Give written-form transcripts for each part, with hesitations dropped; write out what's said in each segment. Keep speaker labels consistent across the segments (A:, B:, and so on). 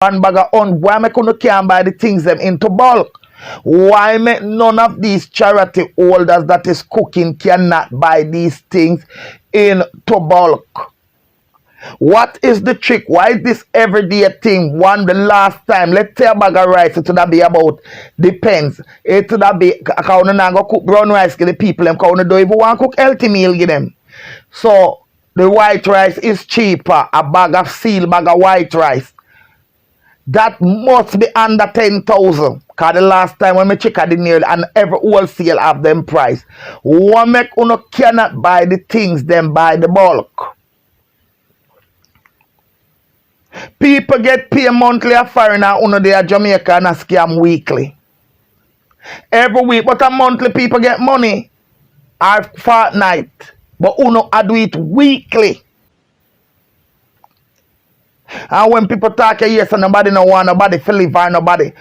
A: one bag of on. Why me couldn't can buy the things them into bulk? Why make none of these charity holders that is cooking cannot buy these things into bulk? What is the trick? Why is this everyday thing? One the last time, let's say a bag of rice, it would be about depends. It would be because you not go cook brown rice give the people them because you don't even want to cook healthy meal give them. So the white rice is cheaper, a bag of seal bag of white rice. That must be under 10,000. Because the last time when I check at the nail and every wholesale have them price. One make you cannot buy the things them by the bulk. People get paid monthly a foreigner uno they are Jamaica and a scam weekly. Every week, but a monthly people get money or fortnight. But uno I do it weekly. And when people talk yes and nobody no want nobody to live or nobody.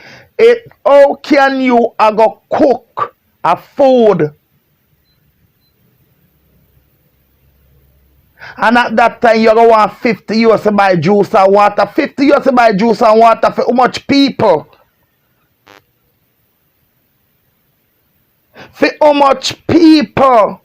A: How can you go cook a food? And at that time you go want 50 US to buy juice and water. 50 US to buy juice and water for how much people? For how much people?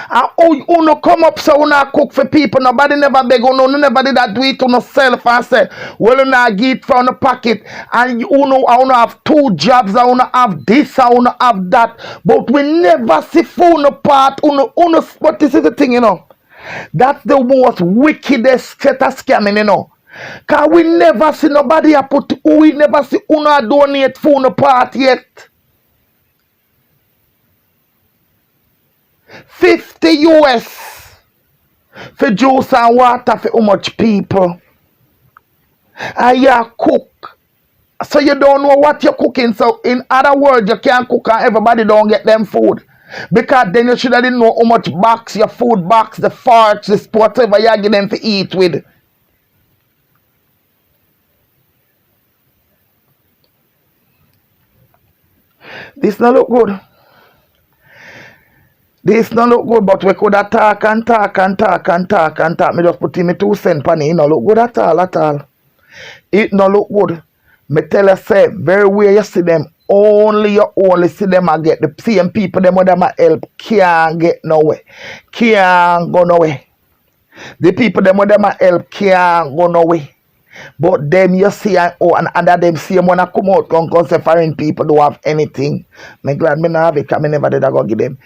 A: And you no come up so you not cook for people. Nobody never beg you, no, never did that do it to yourself and say, well, you not get from the pocket. And you know, I have 2 jobs, I wanna have this, I wanna have that. But we never see phone part. But this is the thing, you know. That's the most wickedest set of scamming, you know. Cause we never see nobody we never see una donate phone part yet. 50 US for juice and water for how much people. And you cook. So you don't know what you're cooking. So in other words, you can't cook and everybody don't get them food. Because then you should have didn't know how much box, your food box, the forks, the whatever you give them to eat with. This not look good. This don't look good, but we could have talk and talk and talk and talk and talk. Me just put in me 2 cents pan it. It don't look good at all, at all. It don't look good. Me tell you, say, very way you see them, you only see them and get the same people them with them a help can't get nowhere. Can't go nowhere. The people them with them a help can't go nowhere. But them you see and under them same when I come out because the foreign people don't have anything. Me glad me not have it because me never did I go give them.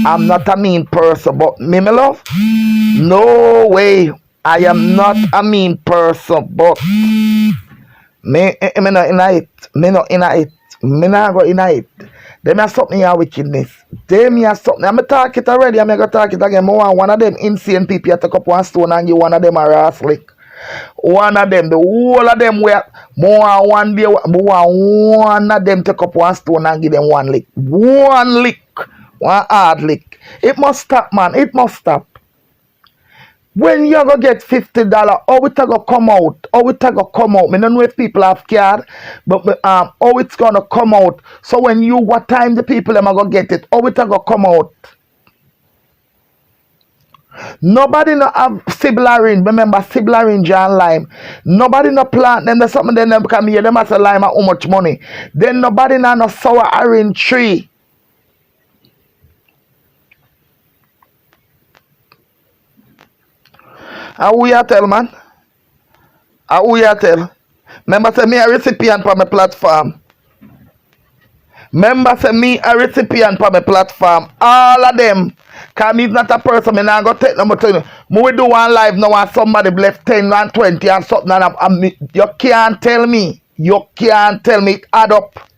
A: I'm not a mean person, but me love? No way. I am not a mean person, but me not in it. Me not in it. Me not go in it. Them have something here wickedness. Them have something. I'm talk it already. I'm gonna talk it again. More one of them insane people you take up one stone and give one of them a rass lick. One of them, the whole of them were more one day, one of them take up one stone and give them one lick. One lick. One hard lick. It must stop, man. It must stop. When you go get $50, how it go come out? How it go come out? I don't know if people have cared, but how it's gonna come out. So when you what time the people them are gonna get it? How it go come out? Nobody no have sibling. Remember sibling John lime. Nobody no plant them. There's something then them come here. Them has a lime at how much money. Then nobody no sour orange tree. How we a tell, man? How we a tell? Remember say me a recipient for my platform. Remember say me a recipient for my platform. All of them. Because me is not a person, me not go take them to you. We do one live now and somebody left 10 and 20 and something and you can't tell me. You can't tell me it add up.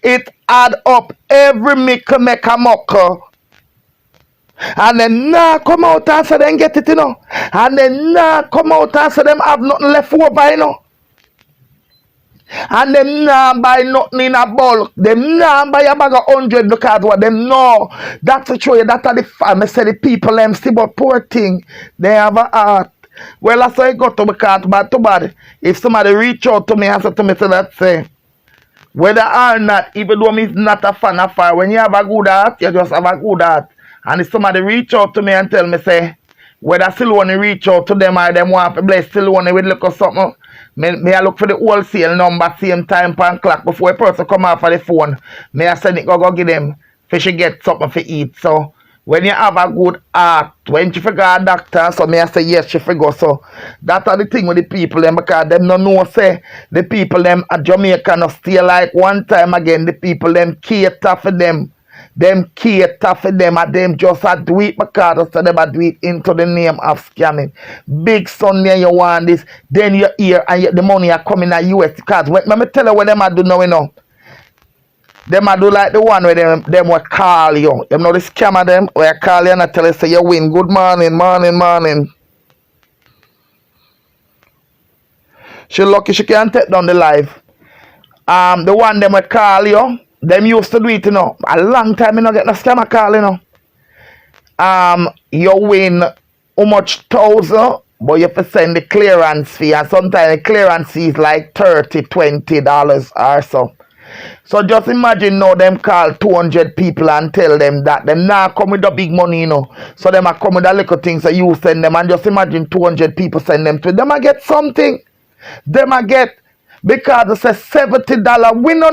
A: It add up. Every make a mucker. And then now come out and say them get it, you know. And then now come out and say them have nothing left over, you know. And them now buy nothing in a bulk. Them now buy a bag of 100 because what them know. That's to show you that are the I say the people them see but poor thing. They have a heart. Well that's how I got to be caught bad to bad. If somebody reach out to me and say to me so that say whether or not, even though I'm not a fan of fire, when you have a good heart, you just have a good heart. And if somebody reach out to me and tell me say Whether still want to reach out to them or them want to bless still want to with look or something. Me I look for the wholesale number same time pan clock before a person come off of the phone. Me I send it go give them for she get something to eat. So when you have a good heart, when she figure a doctor, so me I say yes, she figure so. That are the thing with the people them because them no know say the people them at Jamaica no stay like one time again. The people them cater for them. Them cater for them and them just a do it because so them a do it into the name of scamming. Big son there you want this, then you hear and the money are coming at US because when me tell you what them a do now, you know. Them a do like the one where them will call you. Them know the scammer them where call you and I tell you say you win. Good morning, morning. She lucky she can take down the live. The one them will call you. Them used to do it, you know. A long time you no get no scammer call, you know. You win how much thousand, but you have to send the clearance fee, and sometimes the clearance fee is like $30-$20 or so. So just imagine now them call 200 people and tell them that them now come with the big money, you know. So them a come with the little things so you send them, and just imagine 200 people send them to them. I get something. Them I get. Because it says $70. We no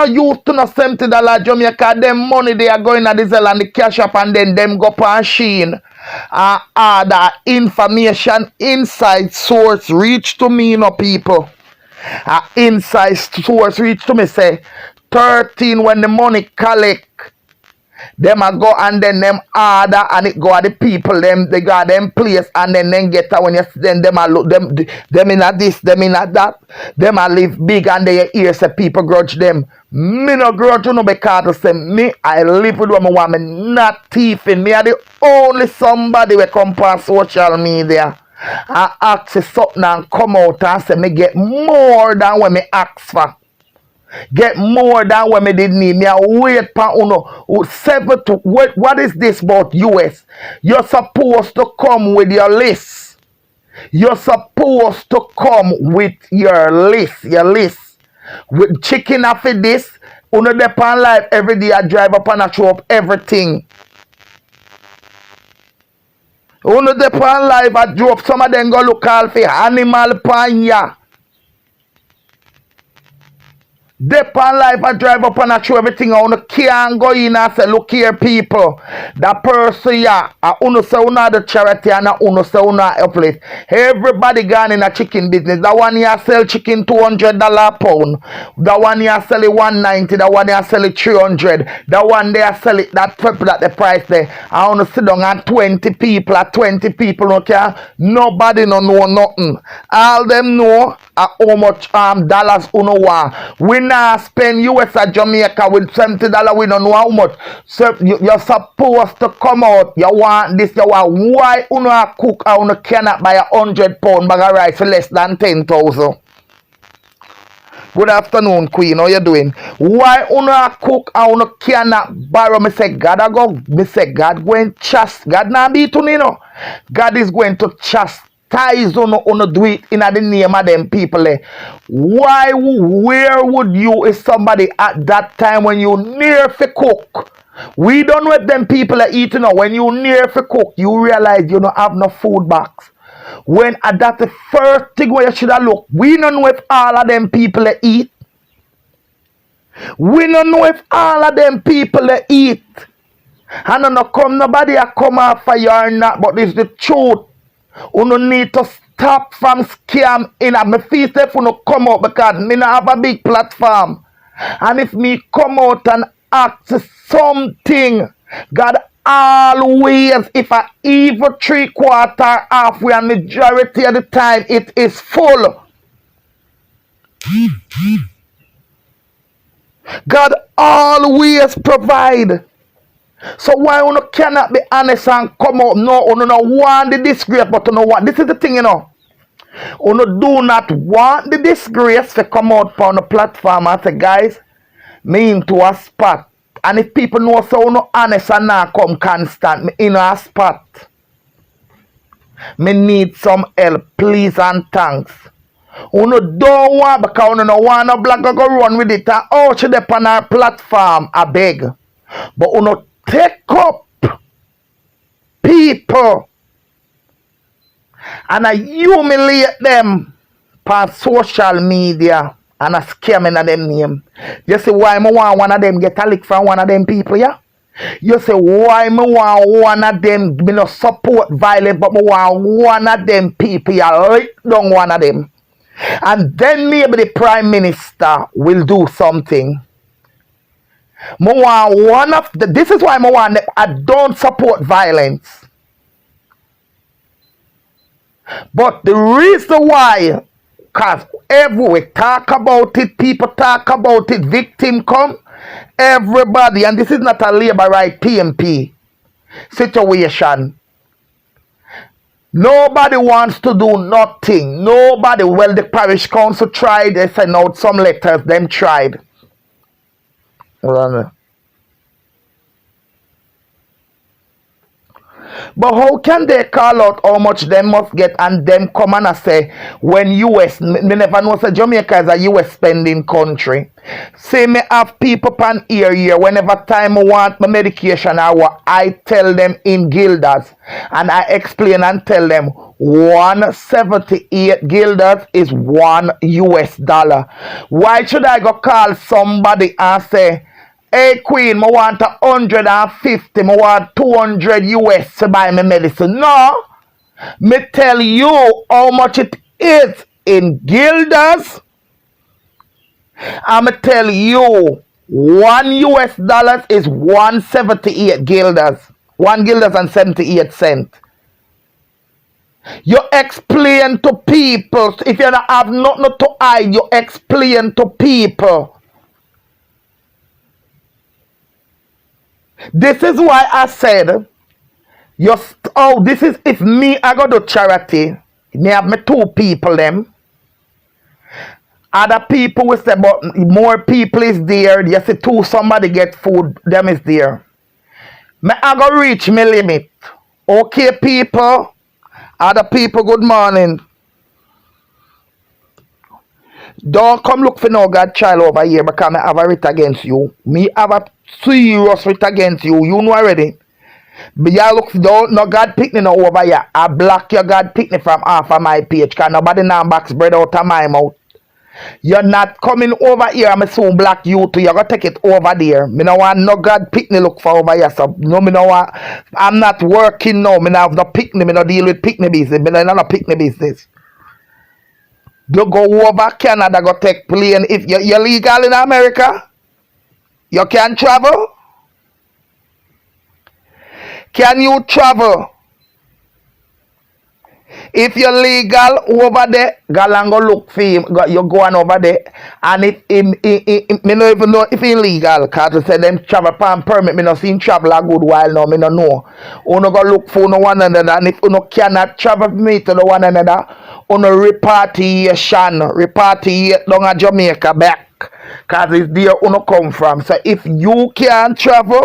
A: used to no $70 Jamaica. Them money they are going at the Zelle and the cash up and then them go on Sheen. The information inside source reach to me, you know, people. Inside source reach to me say 13 when the money collect. Them a go and then them order and it go at the people them they got them place and then get when you then them a look them in a this them in a that them a live big and they hear say people grudge them. Me no grudge you know because I say me I live with what I want, me not thieving. Me are the only somebody we come past social media and ask for something and come out and say me get more than what me ask for. Get more than what me did need. Me a wait for uno. What is this about US? You're supposed to come with your list. You're supposed to come with your list. With chicken after this. Uno depend life every day. I drive up and I show up everything. Uno depend life I drop. Some of them go look all for animal panya. Depend life I drive up and I show everything. I can't go in and say, look here people, that person yeah, I uno say una the charity and I uno say una uplift. Everybody gone in a chicken business. That one here sell chicken $200 a pound. That one here sell it $190. That one here sell it $300. That one there sell it that triple at the price there. I wanna sit down and 20 people at 20 people okay. Nobody no know nothing. All them know how much dollars uno want. We now spend US at Jamaica with $70. We don't know how much. So you're supposed to come out. You want this. You want why uno cook or uno cannot buy £100 bag of rice for less than 10,000. Good afternoon, Queen. How you doing? Why uno cook or uno cannot borrow? Me say God a go. Me say God going chast. God not be to me no. God is going to chastise uno do it in the name of them people. Why? Where would you if somebody at that time when you near for cook? We don't know if them people are eating now. When you near for cook, you realize you don't have no food box. When that's the first thing where you should have looked. We don't know if all of them people eat. We don't know if all of them people eat. And no come nobody a come after you or not, but it's the truth. You no need to stop from scam in a me feel if you no come out because me not have a big platform. And if me come out and ask something, God always, if I even 3/4 halfway and majority of the time it is full. God always provide. So why you cannot be honest and come out? No, you no want the disgrace, but you know what? This is the thing, you know. You do not want the disgrace to come out on the platform and say, guys, me into a spot. And if people know so you honest and not come constant, me in a spot. Me need some help, please and thanks. You don't want because you don't want no black go run with it and oh, she dey on our platform, I beg. But you take up people and I humiliate them on social media and a scamming of them name. You see why me want one of them get a lick from one of them people, yeah? You say why me want one of them, me no support violence, but me want one of them people, yeah, lick down one of them. And then maybe the prime minister will do something. Me want one of the, this is why me want them, I don't support violence. But the reason why, because everywhere talk about it, people talk about it, victim come, everybody, and this is not a labor right PMP situation. Nobody wants to do nothing. Nobody, well, the parish council tried, they sent out some letters, them tried. Hold on. But how can they call out how much they must get and them come and say when US, me never know say Jamaica is a US spending country. Say me have people pan here whenever time I want my medication or what, I tell them in guilders and I explain and tell them 178 guilders is $1. Why should I go call somebody and say, hey Queen, I want 150, I want 200 US to buy my medicine? No, me tell you how much it is in guilders. I'ma tell you $1 is 178 guilders. 1 guilders and 78 cents. You explain to people, if you don't have nothing to hide, you explain to people. This is why I said, this is if me, I go to charity, me have me 2 people them. Other people will say, but more people is there. You see 2, somebody get food, them is there. Me, I go reach my limit. Okay, people? Other people, good morning. Don't come look for no God child over here because I have a writ against you. Me have a serious writ against you. You know already. But y'all look, don't no God picnic no over here. I block your God picnic from half of my page because nobody now box bread out of my mouth. You're not coming over here. I'm soon block you too. You're gonna take it over there. Me no want no God picnic look for over here. So no, me no want. I'm not working now. Me no have no picnic. Me no deal with picnic business. Me no no picnic business. You go over Canada, go take plane. If you're legal in America, you can travel. Can you travel? If you're legal over there, go and go look for him. You go on over there. And if me no even know if he's legal, because they say them travel pan permit, me no see him travel a good while now, me no know. Uno go look for no one another, and if uno cannot travel with me to the one another, uno repatriate down a Jamaica back. Because it's there uno come from. So if you can't travel,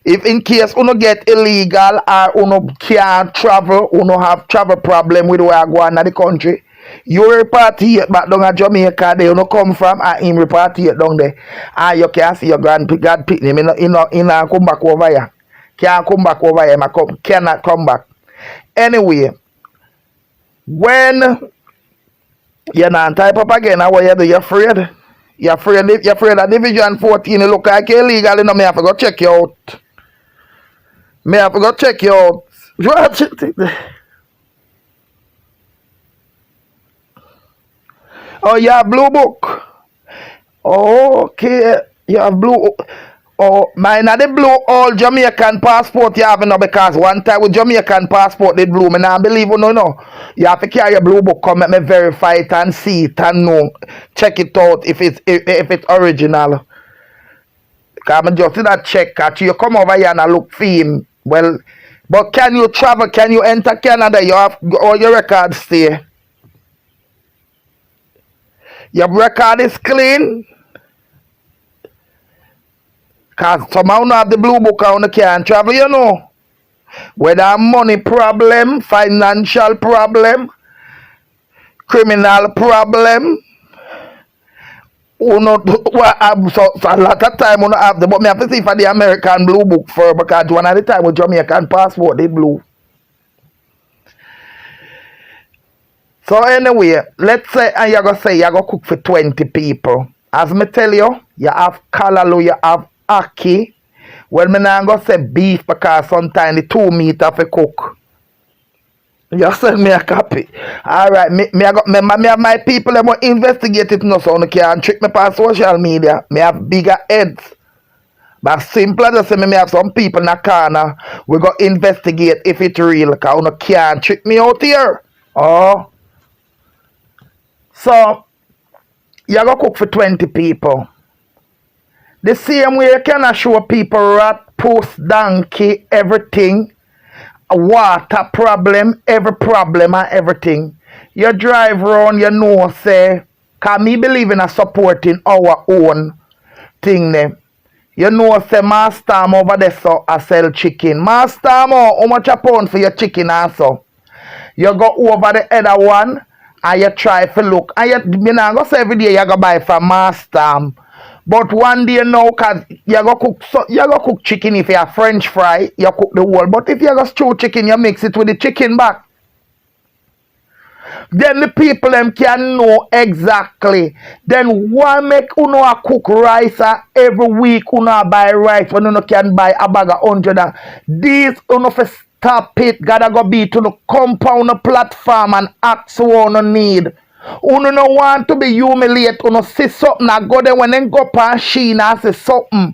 A: if in case uno get illegal or uno can't travel, uno have travel problem with where I go on in the country, you repatriate back down at Jamaica, there uno come from, and him repatriate down there. And you can see your God pick him, you know, come back over here. Can't come back over here, cannot come back. Anyway, when you're not type up again, how you do, you're afraid? You're afraid of Division 14, you look like you're illegal, you know, me have to go check you out. Me have to go check you out. Oh, you have blue book. Oh, okay. You have blue. Oh, mine are the blue all Jamaican passport you have now because one time with Jamaican passport they blue. Me now believe you no. You have to carry your blue book, come let me verify it and see it and know. Check it out if it's original. Because I just did that check at you come over here and I look for him. Well, but can you travel? Can you enter Canada? You have all your records stay. Your record is clean. Because somehow not have the blue book and you can't travel, you know. Whether money problem, financial problem, criminal problem. So a lot of time you have the, but me have to see for the American blue book for because one of the time with Jamaican passport they blue. So anyway, let's say and you go say you go cook for 20 people. As me tell you, you have kalalu, you have aki. Well, me not go say beef because sometimes the 2 meat have to cook. You send me a copy. Alright, me have my people that will investigate it no so you can trick me on social media. Me have bigger heads. But simple as say me have some people in the corner. We go investigate if it's real. Because you can't trick me out here. Oh. So you go cook for 20 people. The same way you can show people rat, post, donkey, everything. A water problem, every problem and everything. You drive around, you know, say, cause me believe in a supporting our own thing them. You know, say, Master, I'm over there, so I sell chicken. Master, how much a pound for your chicken also? You go over the other one and you try to look. And you not go say every day you go buy from Master. But one day now, cause you go cook chicken if you have French fry, you cook the whole. But if you go stew chicken, you mix it with the chicken back. Then the people them can know exactly. Then why make uno a cook rice every week uno buy rice when uno can buy a bag of 100. These uno for stop it. Gotta go be to the compound platform and ask what uno need. Uno no want to be humiliated. Uno see something and go there when they go pan Sheena and say something.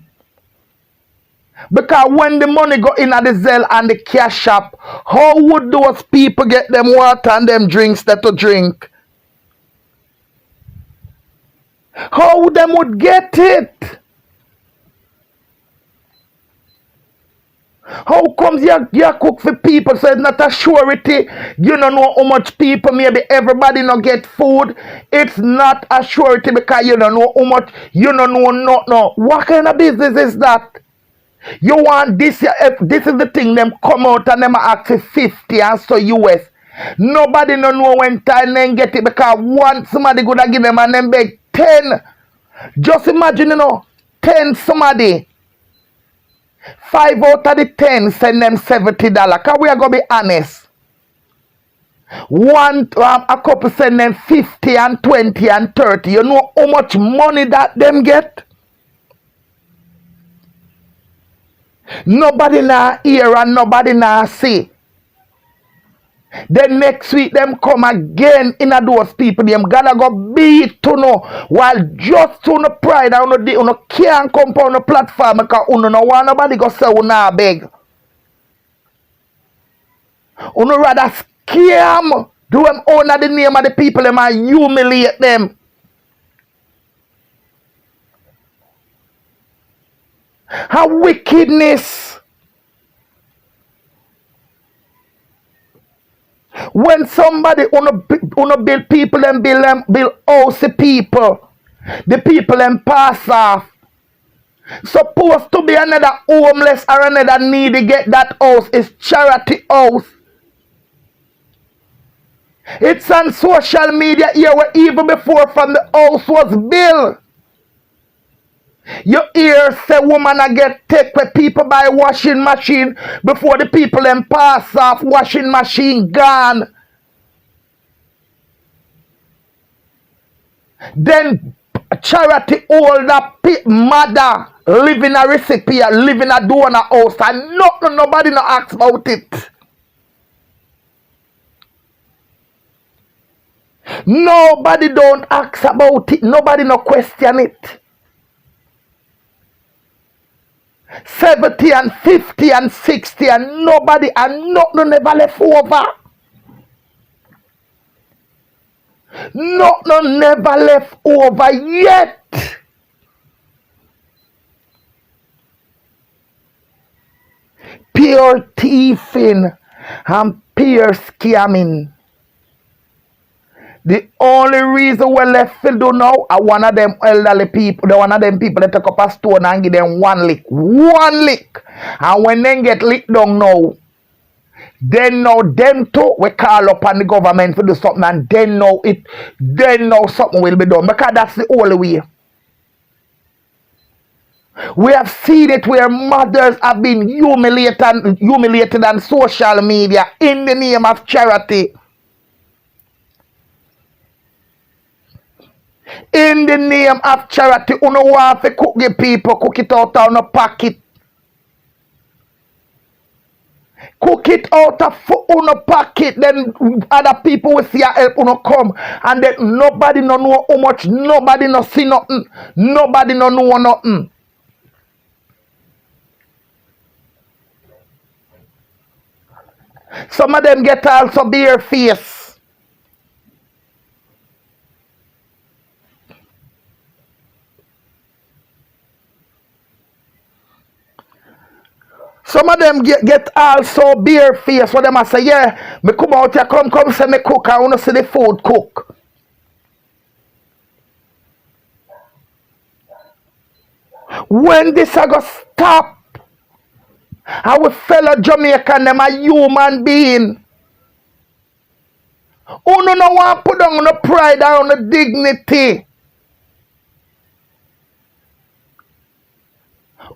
A: Because when the money go in at the Zelle and the cash shop, how would those people get them water and them drinks that to drink? How would them would get it? How comes you cook for people so it's not a surety? You don't know how much people, maybe everybody not get food. It's not a surety because you don't know how much, you don't know no. What kind of business is that? You want this, if this is the thing, them come out and them ask for 50 and so US. Nobody no know when time then get it because once somebody gonna give them and them beg 10. Just imagine, 10 somebody. 5 out of the 10 send them $70. Cause we are gonna be honest. A couple send them 50 and 20 and 30. You know how much money that them get? Nobody now hear and nobody now see. Then next week them come again in a those people. Them gotta go beat to know while just to no pride and no can't come on the platform because no want nobody go say una beg. Uno rather scam. Do them honor the name of the people them and humiliate them. How wickedness. When somebody wanna build people and build house people, the people and pass off. Supposed to be another homeless or another needy get that house is charity house. It's on social media here where even before from the house was built. You hear say woman I get take where people buy washing machine before the people them pass off washing machine gone. Then charity older mother live in a recipe, live in a donor house and nobody no ask about it. Nobody don't ask about it. Nobody no question it. 70 and 50 and 60 and nobody and nothing never left over. Nothing never left over yet. Pure thieving and pure scamming. The only reason we left to do now are one of them elderly people, one of them people that take up a stone and give them one lick. One lick. And when they get licked down now, then now them too we call upon the government to do something and then now something will be done. Because that's the only way. We have seen it where mothers have been humiliated on social media in the name of charity. In the name of charity, you know want to cook the people, cook it out of no pocket. Cook it out of uno pocket, then other people will see your help uno come. And then nobody no know how much, nobody no see nothing, nobody no know nothing. Some of them get also bare face. Some of them get also bare face. So them a say, yeah, me come out here, come say me cook, I wanna see the food cook. When this a go stop, our fellow Jamaican, them a human being. Uno no want put down on the pride and on the dignity.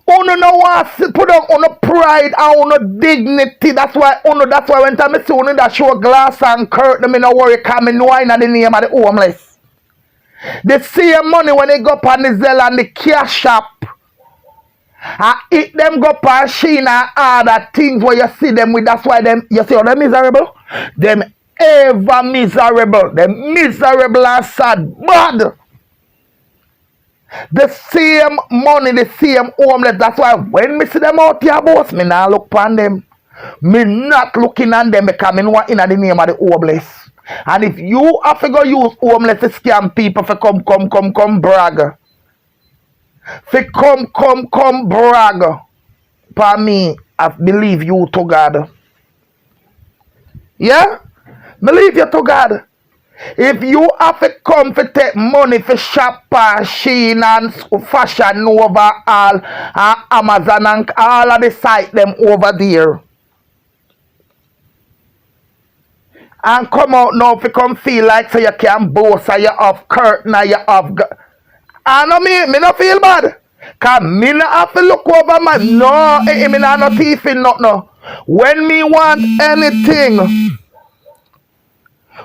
A: Uno no want put down on the pride and on the dignity. That's why when time I see uno that show glass and curtain, me no worry, cause me know in the name of the homeless. They see your money when they go up on the Zelle and the cash shop. I eat them go pan Sheena and other things where you see them with. That's why them, you see how them miserable? Them ever miserable. Them miserable and sad. Bad. The same money, the same homeless. That's why when me see them out here, boss, me not look upon them. Me not looking at them because me know in the name of the homeless. And if you have to go use homeless to scam people for come brag. For come brag. For me, I believe you to God. Yeah? Believe you to God. If you have to come to take money for shop and Shein and Fashion Nova all and Amazon and all of the site them over there. And come out now if you come feel like so you can boast or you have curtain or you have... I know me not feel bad. Cause me not have to look over my... No, me not no thief in nothing. No. When me want anything...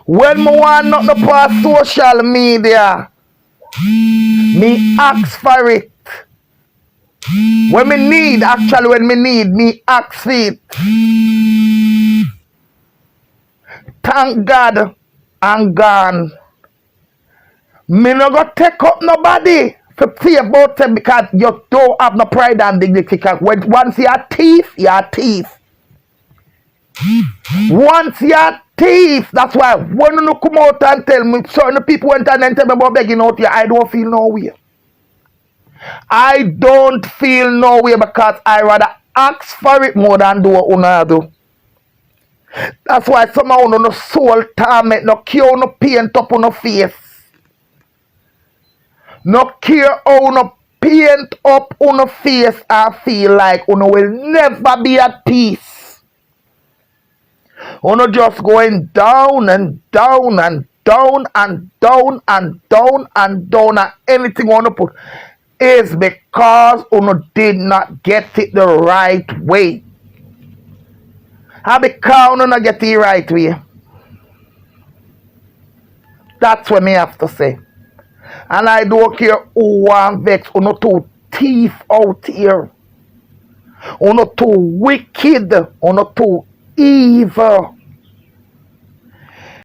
A: When me want nothing for social media, me ask for it. When me need, actually when me need, me ask for it. Thank God I'm gone. Me no go take up nobody to see about them because you don't have no pride and dignity. Because once you're a thief, you're a thief. Once you're a thief, that's why when you come out and tell me, certain people went and tell me about begging out here, I don't feel no way. I don't feel no way because I rather ask for it more than do what I do. That's why somehow no soul torment, no cure, no paint up on no face. No care how no paint up on no face. I feel like uno will never be at peace. Uno just going down and down and down and down and down and down, and anything uno put is because uno did not get it the right way. And because uno not get it the right way. That's what me have to say. And I don't care who want vex. Uno too thief out here. Uno too wicked. Uno too evil.